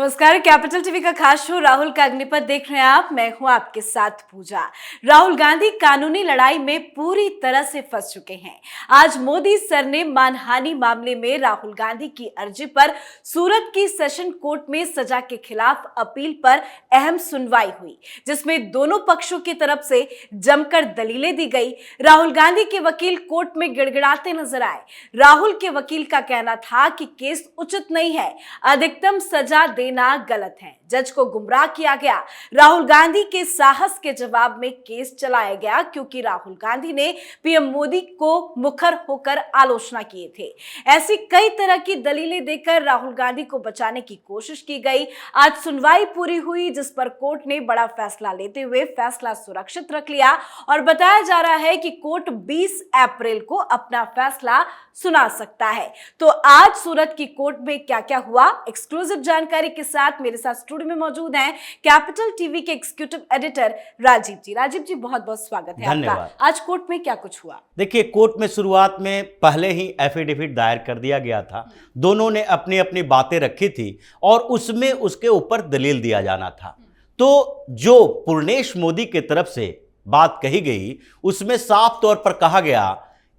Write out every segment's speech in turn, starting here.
नमस्कार। Capital TV का खास शो राहुल का अग्निपथ देख रहे हैं आप। मैं हूं आपके साथ पूजा। राहुल गांधी कानूनी लड़ाई में पूरी तरह से फंस चुके हैं। आज मोदी सर ने मानहानि मामले में राहुल गांधी की अर्जी पर सूरत की सेशन कोर्ट में सजा के खिलाफ अपील पर अहम सुनवाई हुई, जिसमें दोनों पक्षों की तरफ से जमकर दलीलें दी गई। राहुल गांधी के वकील कोर्ट में गिड़गिड़ाते नजर आए। राहुल के वकील का कहना था कि केस उचित नहीं है, अधिकतम सजा देना गलत है, जज को गुमराह किया गया। राहुल गांधी के साहस के जवाब में केस चलाया गया, क्योंकि राहुल गांधी ने पीएम मोदी को मुखर होकर आलोचना किए थे। ऐसी कई तरह की दलीलें देकर राहुल गांधी को बचाने की कोशिश की गई। आज सुनवाई पूरी हुई, जिस पर कोर्ट ने बड़ा फैसला लेते हुए फैसला सुरक्षित रख लिया और बताया जा रहा है कि कोर्ट 20 अप्रैल को अपना फैसला सुना सकता है। तो आज सूरत की कोर्ट में क्या क्या हुआ, एक्सक्लूसिव जानकारी के साथ मेरे साथ स्टूडियो में मौजूद हैं कैपिटल टीवी के एग्जीक्यूटिव एडिटर राजीव जी। राजीव जी, बहुत बहुत स्वागत है आपका। आज कोर्ट में क्या कुछ हुआ? देखिए, कोर्ट में शुरुआत में पहले ही एफिडेविट दायर कर दिया गया था। दोनों ने अपनी अपनी बातें रखी थी और उसमें उसके ऊपर दलील दिया जाना था। तो जो पूर्णेश मोदी की तरफ से बात कही गई, उसमें साफ तौर पर कहा गया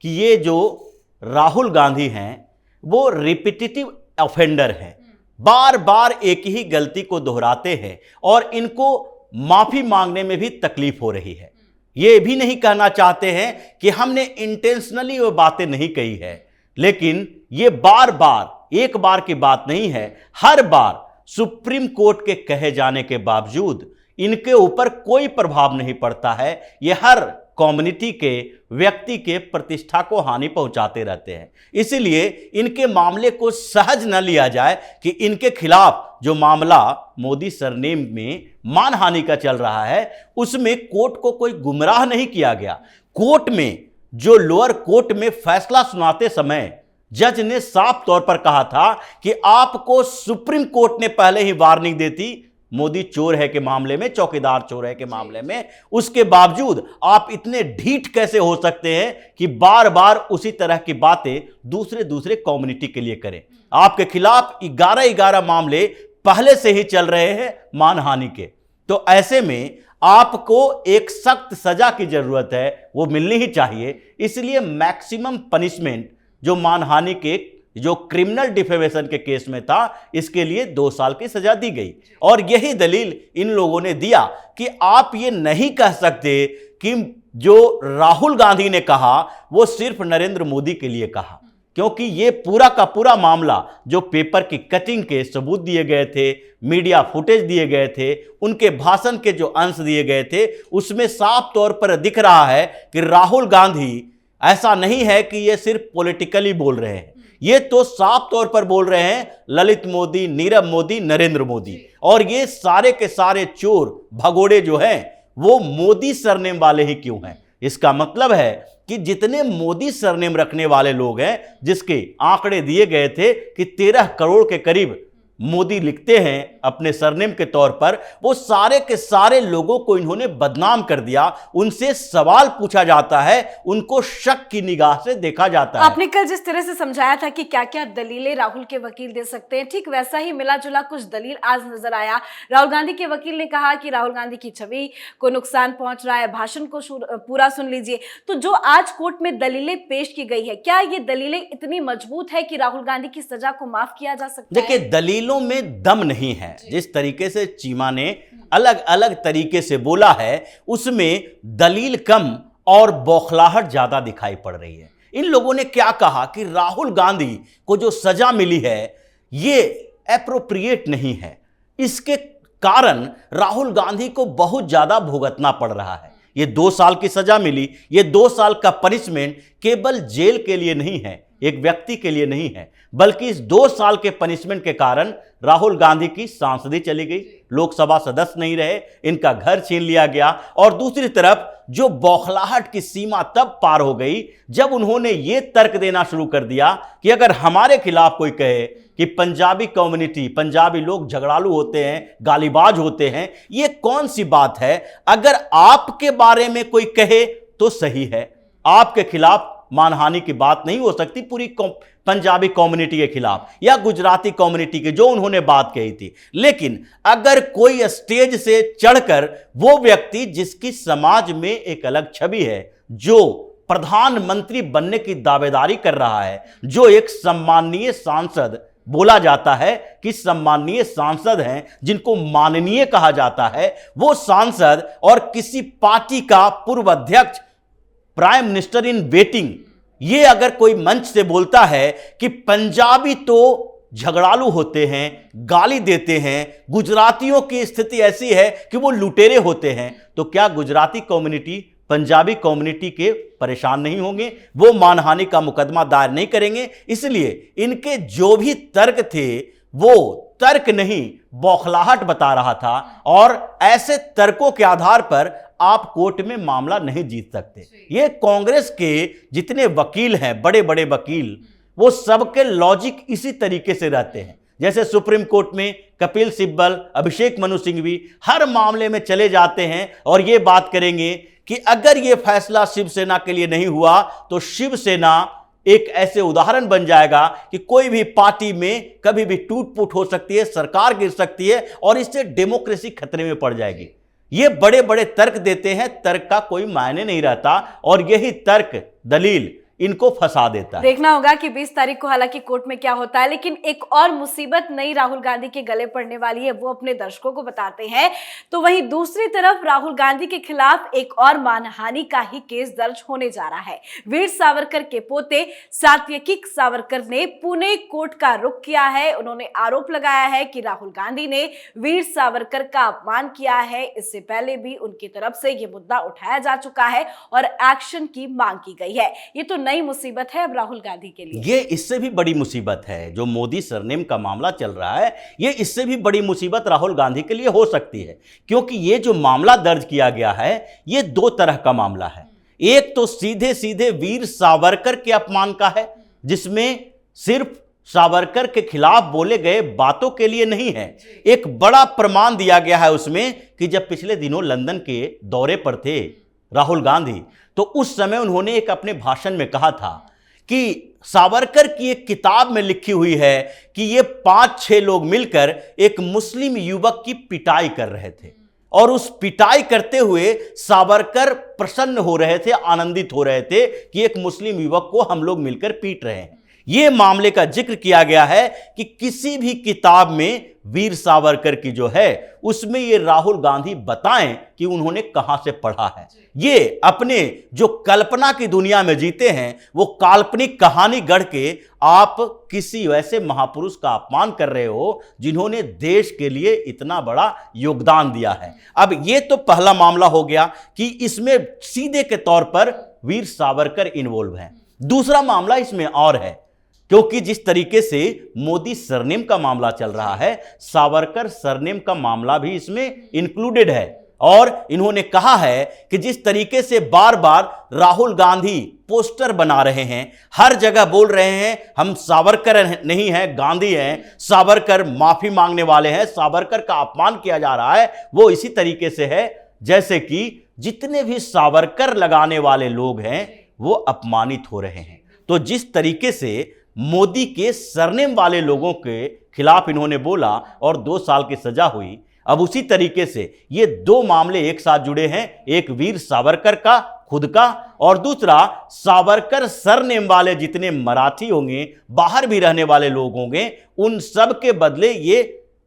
कि ये जो राहुल गांधी हैं वो रिपीटेटिव ऑफेंडर हैं, बार बार एक ही गलती को दोहराते हैं और इनको माफी मांगने में भी तकलीफ हो रही है। ये भी नहीं कहना चाहते हैं कि हमने इंटेंशनली वो बातें नहीं कही है, लेकिन ये बार बार, एक बार की बात नहीं है, हर बार सुप्रीम कोर्ट के कहे जाने के बावजूद इनके ऊपर कोई प्रभाव नहीं पड़ता है। ये हर कम्युनिटी के व्यक्ति के प्रतिष्ठा को हानि पहुंचाते रहते हैं। इसलिए इनके मामले को सहज न लिया जाए कि इनके खिलाफ जो मामला मोदी सरनेम में मानहानि का चल रहा है, उसमें कोर्ट को कोई गुमराह नहीं किया गया। कोर्ट में जो लोअर कोर्ट में फैसला सुनाते समय जज ने साफ तौर पर कहा था कि आपको सुप्रीम कोर्ट ने पहले ही वार्निंग दी थी मोदी चोर है के मामले में, चौकीदार चोर है के मामले में, उसके बावजूद आप इतने ढीठ कैसे हो सकते हैं कि बार बार उसी तरह की बातें दूसरे कम्युनिटी के लिए करें। आपके खिलाफ 11 मामले पहले से ही चल रहे हैं मानहानि के। तो ऐसे में आपको एक सख्त सजा की जरूरत है, वो मिलनी ही चाहिए। इसलिए मैक्सिमम पनिशमेंट जो मानहानि के, जो क्रिमिनल डिफेमेशन के केस में था, इसके लिए 2 साल की सजा दी गई। और यही दलील इन लोगों ने दिया कि आप ये नहीं कह सकते कि जो राहुल गांधी ने कहा वो सिर्फ नरेंद्र मोदी के लिए कहा, क्योंकि ये पूरा का पूरा मामला, जो पेपर की कटिंग के सबूत दिए गए थे, मीडिया फुटेज दिए गए थे, उनके भाषण के जो अंश दिए गए थे, उसमें साफ तौर पर दिख रहा है कि राहुल गांधी ऐसा नहीं है कि ये सिर्फ पॉलिटिकली बोल रहे हैं। ये तो साफ तौर पर बोल रहे हैं ललित मोदी, नीरव मोदी, नरेंद्र मोदी, और ये सारे के सारे चोर भगोड़े जो हैं वो मोदी सरनेम वाले ही क्यों हैं। इसका मतलब है कि जितने मोदी सरनेम रखने वाले लोग हैं, जिसके आंकड़े दिए गए थे कि 13 करोड़ के करीब मोदी लिखते हैं अपने सरनेम के तौर पर, वो सारे के सारे लोगों को इन्होंने बदनाम कर दिया। उनसे सवाल पूछा जाता है, उनको शक की निगाह से देखा जाता है। आपने कल जिस तरह से समझाया था कि क्या क्या दलीलें राहुल के वकील दे सकते हैं, ठीक वैसा ही मिला जुला कुछ दलील आज नजर आया। राहुल गांधी के वकील ने कहा कि राहुल गांधी की छवि को नुकसान पहुंच रहा है, भाषण को पूरा सुन लीजिए। तो जो आज कोर्ट में दलीलें पेश की गई है, क्या ये दलीलें इतनी मजबूत है कि राहुल गांधी की सजा को माफ किया जा सकता है? देखिए, दलीलों में दम नहीं है। जिस तरीके से चीमा ने अलग अलग तरीके से बोला है, उसमें दलील कम और बौखलाहट ज्यादा दिखाई पड़ रही है। इन लोगों ने क्या कहा कि राहुल गांधी को जो सजा मिली है ये एप्रोप्रिएट नहीं है, इसके कारण राहुल गांधी को बहुत ज्यादा भुगतना पड़ रहा है। ये 2 साल की सजा मिली, ये 2 साल का पनिशमेंट केवल जेल के लिए नहीं है, एक व्यक्ति के लिए नहीं है, बल्कि इस 2 साल के पनिशमेंट के कारण राहुल गांधी की सांसदी चली गई, लोकसभा सदस्य नहीं रहे, इनका घर छीन लिया गया। और दूसरी तरफ जो बौखलाहट की सीमा तब पार हो गई जब उन्होंने ये तर्क देना शुरू कर दिया कि अगर हमारे खिलाफ कोई कहे कि पंजाबी कम्युनिटी, पंजाबी लोग झगड़ालू होते हैं, गालीबाज होते हैं, ये कौन सी बात है। अगर आपके बारे में कोई कहे तो सही है, आपके खिलाफ मानहानि की बात नहीं हो सकती पूरी पंजाबी कम्युनिटी के खिलाफ या गुजराती कम्युनिटी के, जो उन्होंने बात कही थी। लेकिन अगर कोई स्टेज से चढ़कर वो व्यक्ति जिसकी समाज में एक अलग छवि है, जो प्रधानमंत्री बनने की दावेदारी कर रहा है, जो एक सम्माननीय सांसद बोला जाता है कि सम्माननीय सांसद हैं जिनको माननीय कहा जाता है, वो सांसद और किसी पार्टी का पूर्व अध्यक्ष, प्राइम मिनिस्टर इन वेटिंग, ये अगर कोई मंच से बोलता है कि पंजाबी तो झगड़ालू होते हैं, गाली देते हैं, गुजरातियों की स्थिति ऐसी है कि वो लुटेरे होते हैं, तो क्या गुजराती कम्युनिटी पंजाबी कम्युनिटी के परेशान नहीं होंगे? वो मानहानि का मुकदमा दायर नहीं करेंगे? इसलिए इनके जो भी तर्क थे वो तर्क नहीं, बौखलाहट बता रहा था, और ऐसे तर्कों के आधार पर आप कोर्ट में मामला नहीं जीत सकते। ये कांग्रेस के जितने वकील हैं, बड़े बड़े वकील, वो सबके लॉजिक इसी तरीके से रहते हैं। जैसे सुप्रीम कोर्ट में कपिल सिब्बल, अभिषेक मनु सिंघवी हर मामले में चले जाते हैं और ये बात करेंगे कि अगर ये फैसला शिवसेना के लिए नहीं हुआ तो शिवसेना एक ऐसे उदाहरण बन जाएगा कि कोई भी पार्टी में कभी भी टूट फूट हो सकती है, सरकार गिर सकती है और इससे डेमोक्रेसी खतरे में पड़ जाएगी। ये बड़े बड़े तर्क देते हैं, तर्क का कोई मायने नहीं रहता, और यही तर्क दलील इनको फंसा देता है। देखना होगा कि 20 तारीख को हालांकि कोर्ट में क्या होता है, लेकिन एक और मुसीबत नई राहुल गांधी के गले पड़ने वाली है, वो अपने दर्शकों को बताते हैं। तो वहीं दूसरी तरफ राहुल गांधी के खिलाफ एक और मानहानि का ही केस दर्ज होने जा रहा है। वीर सावरकर के पोते सात्यकी सावरकर ने पुणे कोर्ट का रुख किया है। उन्होंने आरोप लगाया है कि राहुल गांधी ने वीर सावरकर का अपमान किया है। इससे पहले भी उनकी तरफ से यह मुद्दा उठाया जा चुका है और एक्शन की मांग की गई है। ये तो नई मुसीबत है अब राहुल गांधी के लिए। ये इससे भी बड़ी मुसीबत है, जो मोदी सरनेम का मामला चल रहा है, ये इससे भी बड़ी मुसीबत राहुल गांधी के लिए हो सकती है, क्योंकि ये जो मामला दर्ज किया गया है ये दो तरह का मामला है। एक तो सीधे सीधे वीर सावरकर के अपमान का है, जिसमें सिर्फ सावरकर के खिलाफ बोले गए बातों के लिए नहीं है, एक बड़ा प्रमाण दिया गया है उसमें कि जब पिछले दिनों लंदन के दौरे पर थे राहुल गांधी, तो उस समय उन्होंने एक अपने भाषण में कहा था कि सावरकर की एक किताब में लिखी हुई है कि ये 5-6 लोग मिलकर एक मुस्लिम युवक की पिटाई कर रहे थे, और उस पिटाई करते हुए सावरकर प्रसन्न हो रहे थे, आनंदित हो रहे थे कि एक मुस्लिम युवक को हम लोग मिलकर पीट रहे हैं। ये मामले का जिक्र किया गया है कि किसी भी किताब में वीर सावरकर की जो है उसमें ये राहुल गांधी बताएं कि उन्होंने कहां से पढ़ा है। ये अपने जो कल्पना की दुनिया में जीते हैं, वो काल्पनिक कहानी गढ़ के आप किसी वैसे महापुरुष का अपमान कर रहे हो जिन्होंने देश के लिए इतना बड़ा योगदान दिया है। अब ये तो पहला मामला हो गया कि इसमें सीधे के तौर पर वीर सावरकर इन्वॉल्व हैं। दूसरा मामला इसमें और है, क्योंकि जिस तरीके से मोदी सरनेम का मामला चल रहा है, सावरकर सरनेम का मामला भी इसमें इंक्लूडेड है। और इन्होंने कहा है कि जिस तरीके से बार बार राहुल गांधी पोस्टर बना रहे हैं, हर जगह बोल रहे हैं हम सावरकर नहीं हैं, गांधी हैं, सावरकर माफी मांगने वाले हैं, सावरकर का अपमान किया जा रहा है, वो इसी तरीके से है जैसे कि जितने भी सावरकर लगाने वाले लोग हैं वो अपमानित हो रहे हैं। तो जिस तरीके से मोदी के सरनेम वाले लोगों के खिलाफ इन्होंने बोला और 2 साल की सजा हुई, अब उसी तरीके से ये 2 मामले एक साथ जुड़े हैं, एक वीर सावरकर का खुद का और दूसरा सावरकर सरनेम वाले जितने मराठी होंगे, बाहर भी रहने वाले लोग होंगे, उन सब के बदले ये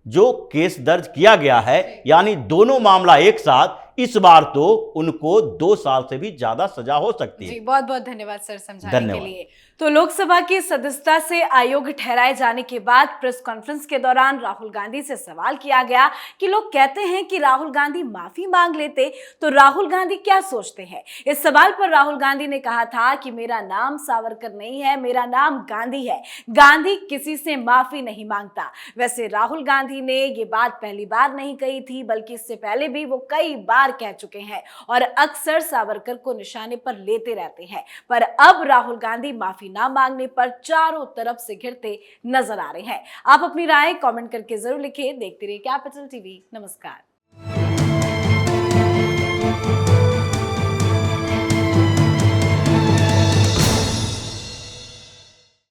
जो केस दर्ज किया गया है, यानी दोनों मामला एक साथ, इस बार तो उनको 2 साल से भी ज्यादा सजा हो सकती है। जी, बहुत बहुत धन्यवाद सर समझाने के लिए। तो लोकसभा की सदस्यता से अयोग्य ठहराए जाने के बाद प्रेस कॉन्फ्रेंस के दौरान राहुल गांधी से सवाल किया गया कि लोग कहते हैं कि राहुल गांधी माफी मांग लेते तो राहुल गांधी क्या सोचते हैं। इस सवाल पर राहुल गांधी ने कहा था कि मेरा नाम सावरकर नहीं है, मेरा नाम गांधी है, गांधी किसी से माफी नहीं मांगता। वैसे राहुल गांधी ने ये बात पहली बार नहीं कही थी, बल्कि इससे पहले भी वो कई बार कह चुके हैं और अक्सर सावरकर को निशाने पर लेते रहते हैं। पर अब राहुल गांधी माफी ना मांगने पर चारों तरफ से घिरते नजर आ रहे हैं। आप अपनी राय कमेंट करके जरूर लिखें। देखते रहिए कैपिटल टीवी। नमस्कार।